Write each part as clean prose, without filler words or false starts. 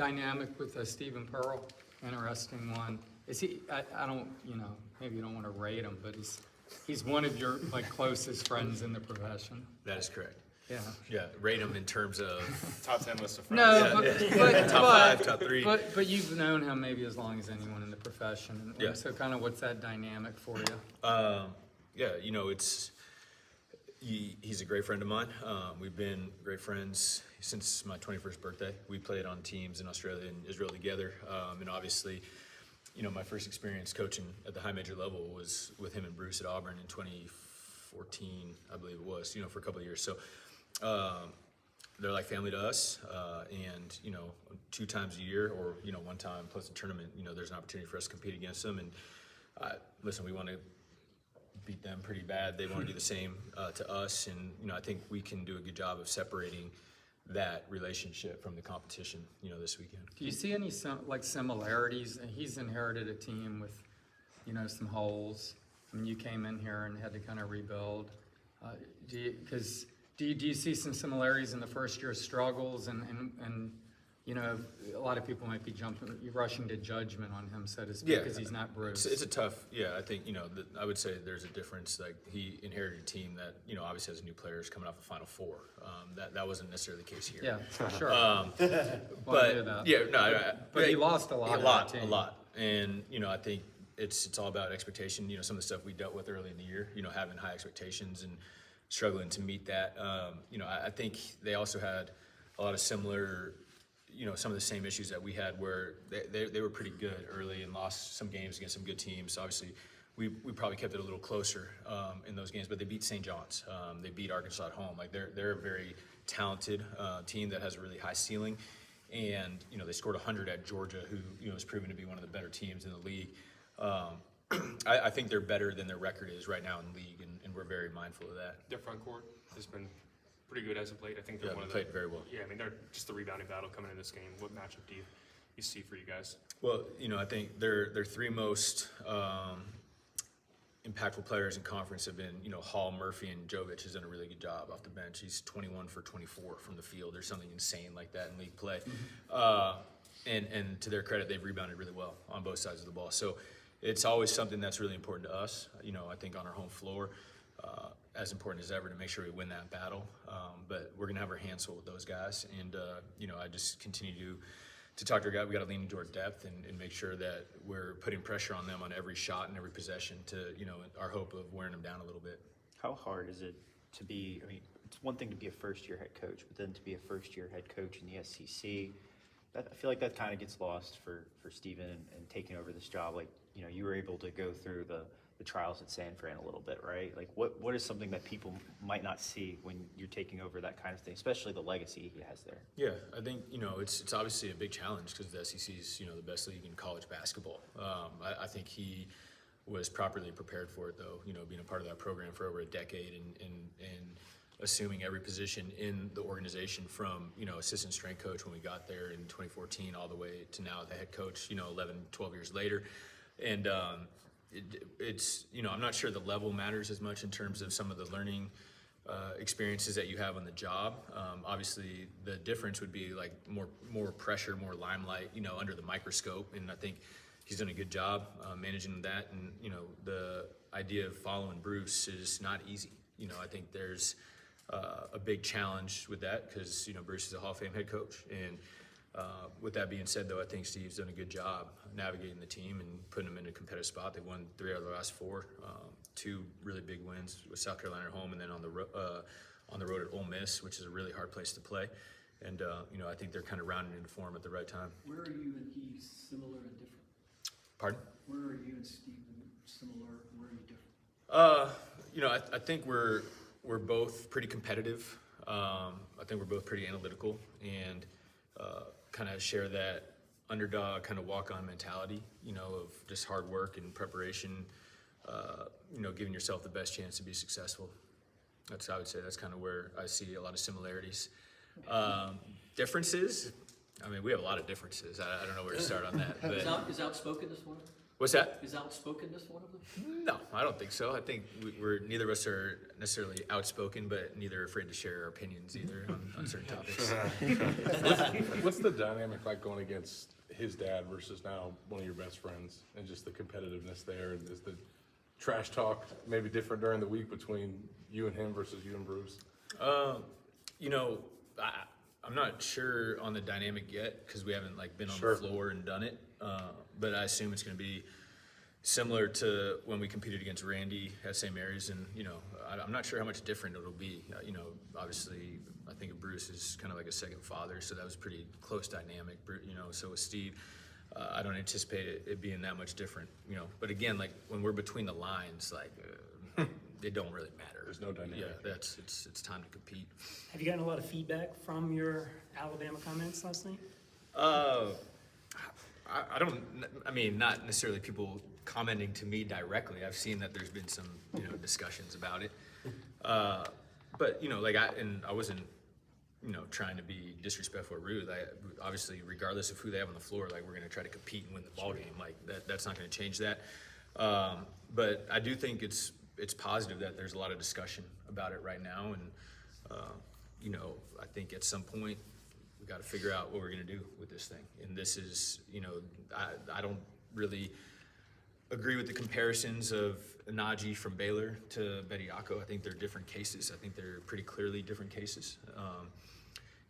dynamic with Stephen Pearl, interesting one. Is he? I don't, maybe you don't want to rate him, but he's one of your closest friends in the profession. That is correct. Yeah. Yeah, rate him in terms of Top 10 list of friends. No, but top 5, top 3. But you've known him maybe as long as anyone in the profession. Yeah. So kind of what's that dynamic for you? Yeah, he's a great friend of mine. We've been great friends since my 21st birthday. We played on teams in Australia and Israel together. And obviously, my first experience coaching at the high major level was with him and Bruce at Auburn in 2014, I believe it was, for a couple of years. So they're like family to us. And, 2 times a year or, 1 time plus a tournament, there's an opportunity for us to compete against them. And listen, we want to beat them pretty bad. They want to do the same to us. And, I think we can do a good job of separating that relationship from the competition, this weekend. Do you see any similarities? He's inherited a team with, some holes. I mean, you came in here and had to kind of rebuild. Do you see some similarities in the first year struggles and a lot of people might be rushing to judgment on him, so to speak, because he's not Bruce. It's a tough, I think, I would say there's a difference. Like, he inherited a team that, obviously has new players coming off the Final Four. That wasn't necessarily the case here. Yeah, for sure. But he lost a lot. A lot. And, I think it's all about expectation. Some of the stuff we dealt with early in the year, having high expectations and struggling to meet that. I think they also had a lot of similar, some of the same issues that we had, where they were pretty good early and lost some games against some good teams. Obviously, we probably kept it a little closer in those games, but they beat St. John's. They beat Arkansas at home. Like, they're a very talented team that has a really high ceiling. And, they scored 100 at Georgia, who, has proven to be one of the better teams in the league. I think they're better than their record is right now in the league, and we're very mindful of that. Their front court has been pretty good as of late. I think they're one of the played very well. Yeah, I mean, they're just the rebounding battle coming in this game. What matchup do you see for you guys? Well, I think their 3 most impactful players in conference have been, Hall, Murphy, and Jovic has done a really good job off the bench. He's 21 for 24 from the field, or something insane like that in league play. And to their credit, they've rebounded really well on both sides of the ball. So it's always something that's really important to us. I think on our home floor, as important as ever to make sure we win that battle. But we're gonna have our hands full with those guys, and I just continue to talk to our guys. We got to lean into our depth and make sure that we're putting pressure on them on every shot and every possession to our hope of wearing them down a little bit. How hard is it to be? I mean, it's one thing to be a first-year head coach, but then to be a first-year head coach in the SEC. I feel like that kind of gets lost for Stephen and taking over this job. Like, you were able to go through the trials at San Fran a little bit, right? Like, what is something that people might not see when you're taking over that kind of thing, especially the legacy he has there? Yeah, I think, it's obviously a big challenge because the SEC is, the best league in college basketball. I think he was properly prepared for it, though, being a part of that program for over a decade and assuming every position in the organization from, assistant strength coach when we got there in 2014 all the way to now the head coach, 11, 12 years later. And it's, I'm not sure the level matters as much in terms of some of the learning experiences that you have on the job. Obviously, the difference would be like more pressure, more limelight, under the microscope. And I think he's done a good job managing that. And, the idea of following Bruce is not easy. I think there's a big challenge with that because, Bruce is a Hall of Fame head coach. And with that being said, though, I think Steve's done a good job navigating the team and putting them in a competitive spot. They won 3 out of the last 4, 2 really big wins with South Carolina at home, and then on the road at Ole Miss, which is a really hard place to play. And I think they're kind of rounding into form at the right time. Where are you and he similar and different? Pardon? Where are you and Steve similar? Where are you different? I think we're both pretty competitive. I think we're both pretty analytical and kind of share that underdog kind of walk-on mentality, of just hard work and preparation, giving yourself the best chance to be successful. I would say that's kind of where I see a lot of similarities. Differences, I mean, we have a lot of differences. I don't know where to start on that. But Is outspoken this one? What's that? Is outspokenness one of them? No, I don't think so. I think we're neither of us are necessarily outspoken, but neither are afraid to share our opinions either on certain topics. What's the dynamic like going against his dad versus now one of your best friends, and just the competitiveness there? Is the trash talk maybe different during the week between you and him versus you and Bruce? You know, I'm not sure on the dynamic yet because we haven't like been on Sure. the floor and done it. But I assume it's going to be similar to when we competed against Randy at St. Mary's, and you know, I'm not sure how much different it'll be. You know, obviously, I think of Bruce as kind of like a second father, so that was pretty close dynamic. You know, so with Steve, I don't anticipate it being that much different. You know, but again, like when we're between the lines, like it don't really matter. There's no dynamic. Yeah, it's time to compete. Have you gotten a lot of feedback from your Alabama comments last night? I mean, not necessarily people commenting to me directly. I've seen that there's been some, you know, discussions about it. But, you know, like I wasn't, you know, trying to be disrespectful or rude. Obviously, regardless of who they have on the floor, like we're going to try to compete and win the ball game. Like that's not going to change that. But I do think it's positive that there's a lot of discussion about it right now. And, you know, I think at some point, we got to figure out what we're going to do with this thing. And this is, you know, I don't really agree with the comparisons of Najee from Baylor to Bediako. I think they're different cases. I think they're pretty clearly different cases.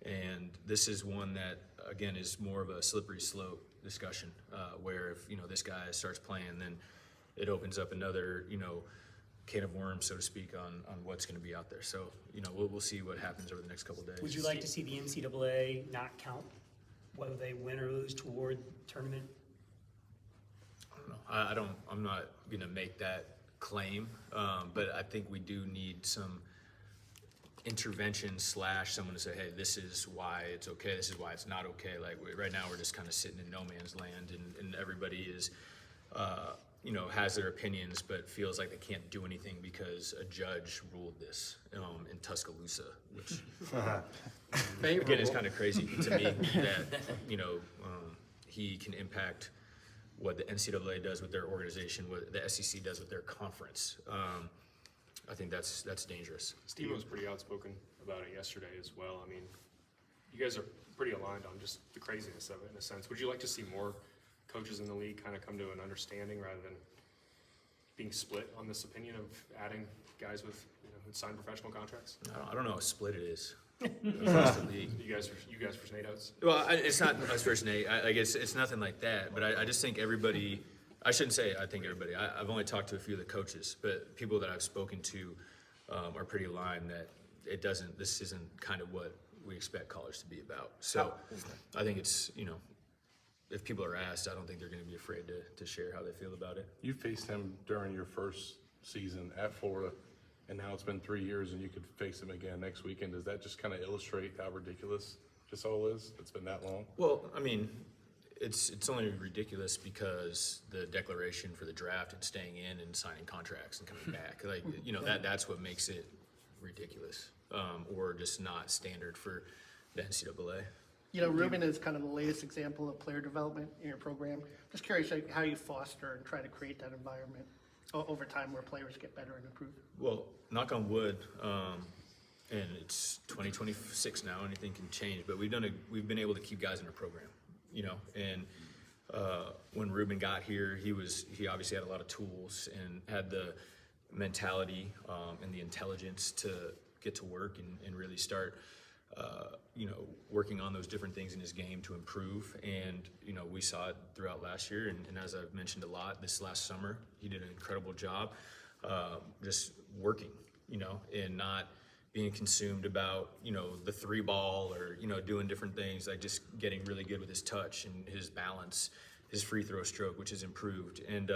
And this is one that, again, is more of a slippery slope discussion where if, you know, this guy starts playing, then it opens up another, you know, can of worms, so to speak, on what's going to be out there. So, you know, we'll see what happens over the next couple of days. Would you like to see the NCAA not count whether they win or lose toward tournament? I don't know. I'm not going to make that claim, but I think we do need some intervention / someone to say, hey, this is why it's okay, this is why it's not okay. Like right now we're just kind of sitting in no man's land, and everybody is you know, has their opinions, but feels like they can't do anything because a judge ruled this in Tuscaloosa, which again is kind of crazy to me that, you know, he can impact what the NCAA does with their organization, what the SEC does with their conference. I think that's dangerous. Steve was pretty outspoken about it yesterday as well. I mean, you guys are pretty aligned on just the craziness of it in a sense. Would you like to see more coaches in the league kind of come to an understanding rather than being split on this opinion of adding guys with, you know, who sign professional contracts? I don't know how split it is. Across the league. You guys for Snados? Well, it's not us versus Nate. I guess it's nothing like that. But I just think everybody. I shouldn't say I think everybody. I've only talked to a few of the coaches, but people that I've spoken to are pretty aligned that it doesn't. This isn't kind of what we expect college to be about. So I think it's, you know, if people are asked, I don't think they're going to be afraid to share how they feel about it. You faced him during your first season at Florida, and now it's been 3 years, and you could face him again next weekend. Does that just kind of illustrate how ridiculous this all is? It's been that long. Well, I mean, it's only ridiculous because the declaration for the draft and staying in and signing contracts and coming back, like, you know, that's what makes it ridiculous, or just not standard for the NCAA. You know, Ruben is kind of the latest example of player development in your program. Just curious like, how you foster and try to create that environment over time where players get better and improve. Well, knock on wood, and it's 2026 now. Anything can change, but we've been able to keep guys in our program, you know. And when Ruben got here, he obviously had a lot of tools and had the mentality and the intelligence to get to work and really start. You know, working on those different things in his game to improve. And, you know, we saw it throughout last year. And as I've mentioned a lot, this last summer, he did an incredible job just working, you know, and not being consumed about, you know, the 3-ball or, you know, doing different things, like just getting really good with his touch and his balance, his free throw stroke, which has improved. And,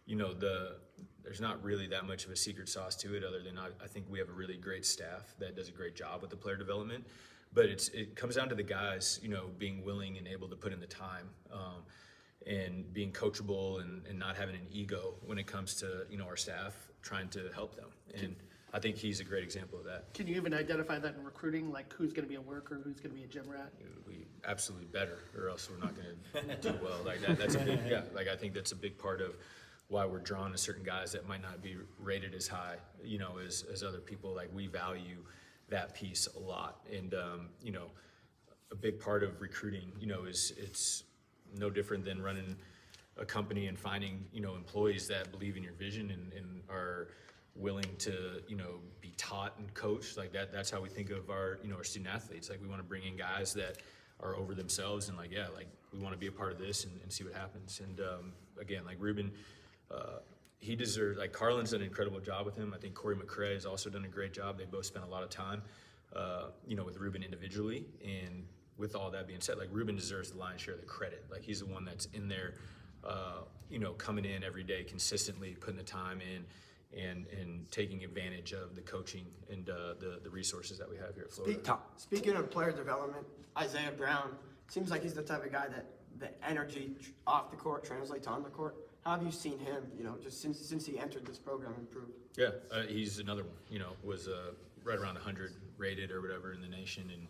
you know, there's not really that much of a secret sauce to it other than I think we have a really great staff that does a great job with the player development. But it comes down to the guys, you know, being willing and able to put in the time and being coachable and not having an ego when it comes to, you know, our staff trying to help them. And I think he's a great example of that. Can you even identify that in recruiting, like who's gonna be a worker, who's gonna be a gym rat? We absolutely better, or else we're not gonna do well. Like that's a big, yeah, like I think that's a big part of why we're drawn to certain guys that might not be rated as high, you know, as other people. Like we value that piece a lot. And, you know, a big part of recruiting, you know, is it's no different than running a company and finding, you know, employees that believe in your vision and are willing to, you know, be taught and coached. Like that's how we think of our, you know, our student athletes. Like we want to bring in guys that are over themselves and like, yeah, like we want to be a part of this and see what happens. And again, like Ruben, he deserves, like Carlin's done an incredible job with him. I think Corey McCray has also done a great job. They both spent a lot of time, you know, with Ruben individually. And with all that being said, like Ruben deserves the lion's share of the credit. Like he's the one that's in there, you know, coming in every day consistently, putting the time in and taking advantage of the coaching and the resources that we have here at Florida. Speaking of player development, Isaiah Brown seems like he's the type of guy that the energy off the court translates on the court. How have you seen him, you know, just since he entered this program improve? Yeah, he's another one, you know, was right around 100 rated or whatever in the nation. And,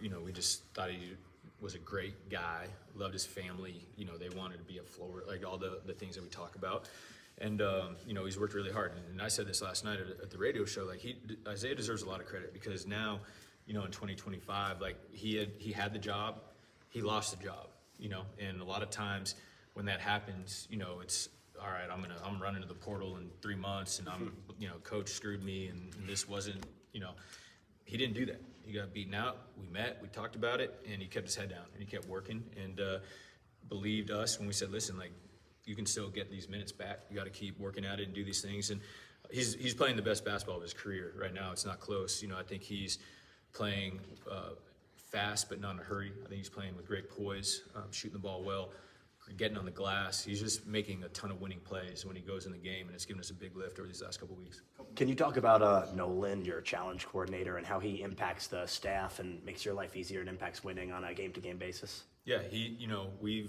you know, we just thought he was a great guy, loved his family. You know, they wanted to be a Florida, like all the things that we talk about. And, you know, he's worked really hard. And I said this last night at the radio show, like Isaiah deserves a lot of credit because now, you know, in 2025, like he had the job, he lost the job, you know, and a lot of times when that happens, you know, it's all right, I'm running to the portal in 3 months and I'm, you know, coach screwed me and this wasn't, you know, he didn't do that. He got beaten out. We met, we talked about it, and he kept his head down and he kept working and believed us when we said, listen, like you can still get these minutes back. You got to keep working at it and do these things. And he's playing the best basketball of his career right now. It's not close. You know, I think he's playing fast but not in a hurry. I think he's playing with great poise, shooting the ball well, getting on the glass. He's just making a ton of winning plays when he goes in the game, and it's given us a big lift over these last couple of weeks. Can you talk about Nolan, your challenge coordinator, and how he impacts the staff and makes your life easier and impacts winning on a game-to-game basis? Yeah, you know, we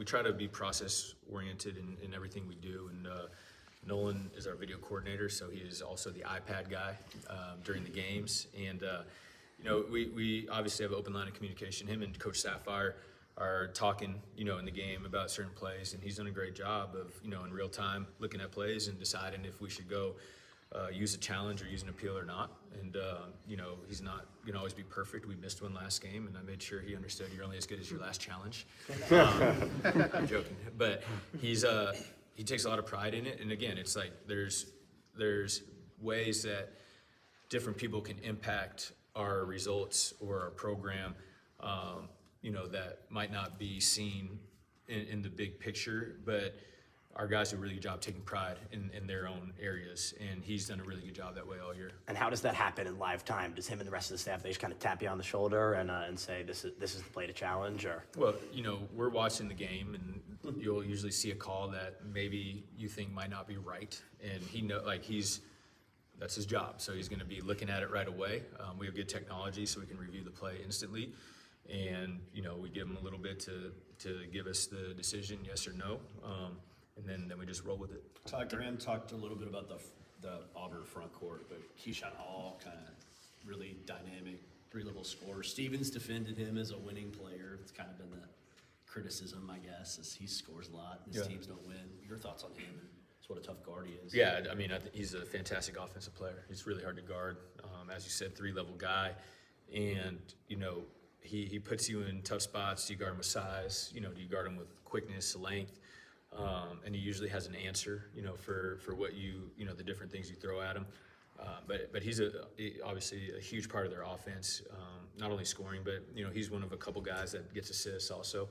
try to be process oriented in everything we do, and Nolan is our video coordinator, so he is also the iPad guy during the games, and you know, we obviously have an open line of communication. Him and Coach Sapphire are talking, you know, in the game about certain plays, and he's done a great job of, you know, in real time looking at plays and deciding if we should go use a challenge or use an appeal or not. And you know, he's not gonna always be perfect. We missed one last game, and I made sure he understood you're only as good as your last challenge. I'm joking, but he takes a lot of pride in it. And again, it's like there's ways that different people can impact our results or our program. You know, that might not be seen in the big picture, but our guys do a really good job taking pride in their own areas, and he's done a really good job that way all year. And how does that happen in live time? Does him and the rest of the staff, they just kind of tap you on the shoulder and say, this is the play to challenge, or? Well, you know, we're watching the game, and you'll usually see a call that maybe you think might not be right, and he know, like that's his job, so he's going to be looking at it right away. We have good technology, so we can review the play instantly. And, you know, we give them a little bit to give us the decision, yes or no, and then we just roll with it. Todd Graham talked a little bit about the Auburn front court, but Keyshawn Hall kind of really dynamic, three-level scorer. Stevens defended him as a winning player. It's kind of been the criticism, I guess, as he scores a lot and his teams don't win. Your thoughts on him and just what a tough guard he is? Yeah, I mean, he's a fantastic offensive player. He's really hard to guard. As you said, three-level guy, and, you know, he puts you in tough spots. Do you guard him with size? You know, do you guard him with quickness, length? And he usually has an answer, you know, for what you know, the different things you throw at him. But he's obviously a huge part of their offense, not only scoring, but, you know, he's one of a couple guys that gets assists also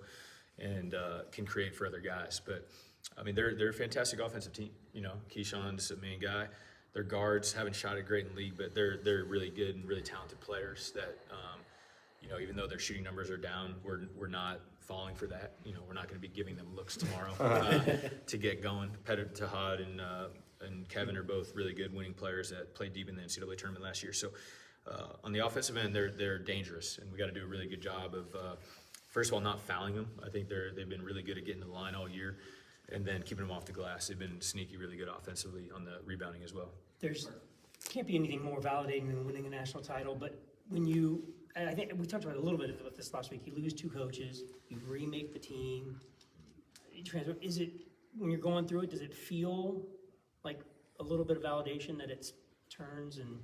and can create for other guys. But, I mean, they're a fantastic offensive team. You know, Keyshawn's the main guy. Their guards haven't shot it great in the league, but they're really good and really talented players that, you know, even though their shooting numbers are down, we're not falling for that. You know, we're not going to be giving them looks tomorrow to get going. Todd and Kevin are both really good winning players that played deep in the NCAA tournament last year. So on the offensive end, they're dangerous, and we got to do a really good job of first of all not fouling them. I think they've been really good at getting to the line all year, and then keeping them off the glass. They've been sneaky, really good offensively on the rebounding as well. There's can't be anything more validating than winning a national title, but when you, and I think we talked about it a little bit about this last week, you lose 2 coaches, you remake the team, you transfer, is it, when you're going through it, does it feel like a little bit of validation that it's turns and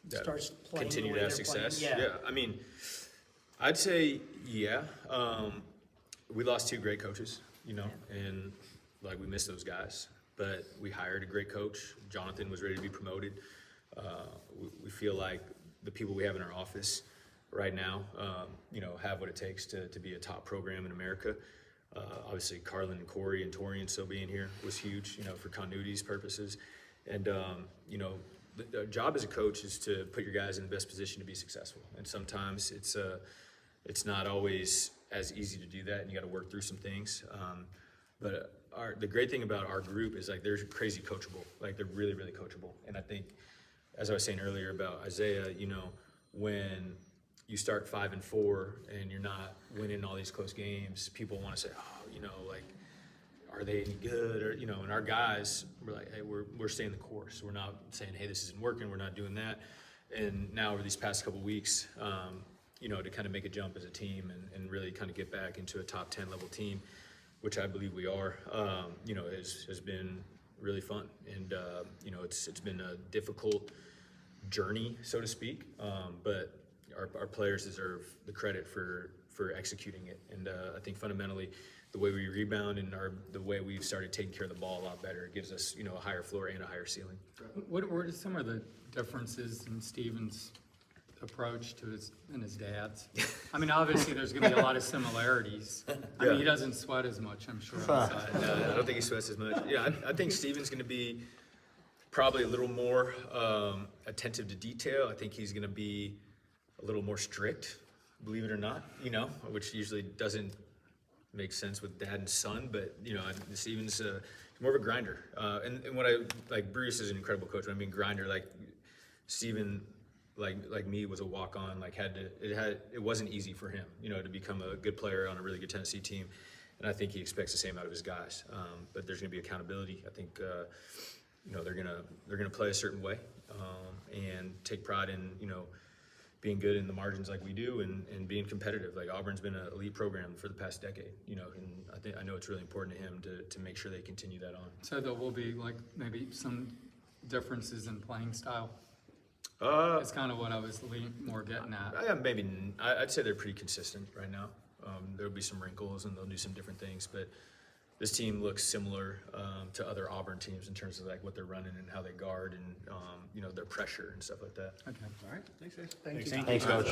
That starts playing the continue way to have they're playing? success. Yeah. I mean, I'd say, yeah. We lost 2 great coaches, you know, and like we missed those guys. But we hired a great coach. Jonathan was ready to be promoted. We feel like the people we have in our office right now, you know, have what it takes to be a top program in America. Obviously, Carlin and Corey and Torian still being here was huge, you know, for continuity's purposes. And, you know, the job as a coach is to put your guys in the best position to be successful. And sometimes it's not always as easy to do that, and you got to work through some things. But the great thing about our group is like they're crazy coachable. Like they're really, really coachable. And I think, as I was saying earlier about Isaiah, you know, when you start 5-4 and you're not winning all these close games, people want to say, oh, you know, like, are they any good? Or, you know, and our guys, we're like, hey, we're staying the course. We're not saying, hey, this isn't working. We're not doing that. And now over these past couple weeks, you know, to kind of make a jump as a team and really kind of get back into a top 10 level team, which I believe we are, you know, has been really fun. And, you know, it's been a difficult journey, so to speak, but our players deserve the credit for executing it. And I think fundamentally, the way we rebound and the way we've started taking care of the ball a lot better, it gives us, you know, a higher floor and a higher ceiling. What are some of the differences in Steven's approach to his dad's? I mean, obviously, there's going to be a lot of similarities. I mean, he doesn't sweat as much, I'm sure. Outside. No, I don't think he sweats as much. Yeah, I think Steven's going to be probably a little more attentive to detail. I think he's going to be a little more strict, believe it or not, you know, which usually doesn't make sense with dad and son, but, you know, Steven's more of a grinder. And what like, Bruce is an incredible coach. I mean, grinder, like, Steven, like me, was a walk-on, like, it wasn't easy for him, you know, to become a good player on a really good Tennessee team. And I think he expects the same out of his guys. But there's going to be accountability. I think, you know, they're gonna play a certain way and take pride in, you know, being good in the margins like we do and being competitive. Like Auburn's been an elite program for the past decade, you know, and I know it's really important to him to make sure they continue that on. So there will be like maybe some differences in playing style. That's kind of what I was more getting at. I'd say they're pretty consistent right now. There'll be some wrinkles and they'll do some different things, but this team looks similar to other Auburn teams in terms of like what they're running and how they guard and you know, their pressure and stuff like that. Okay. All right, thanks, guys. Thank you. Thanks, Coach.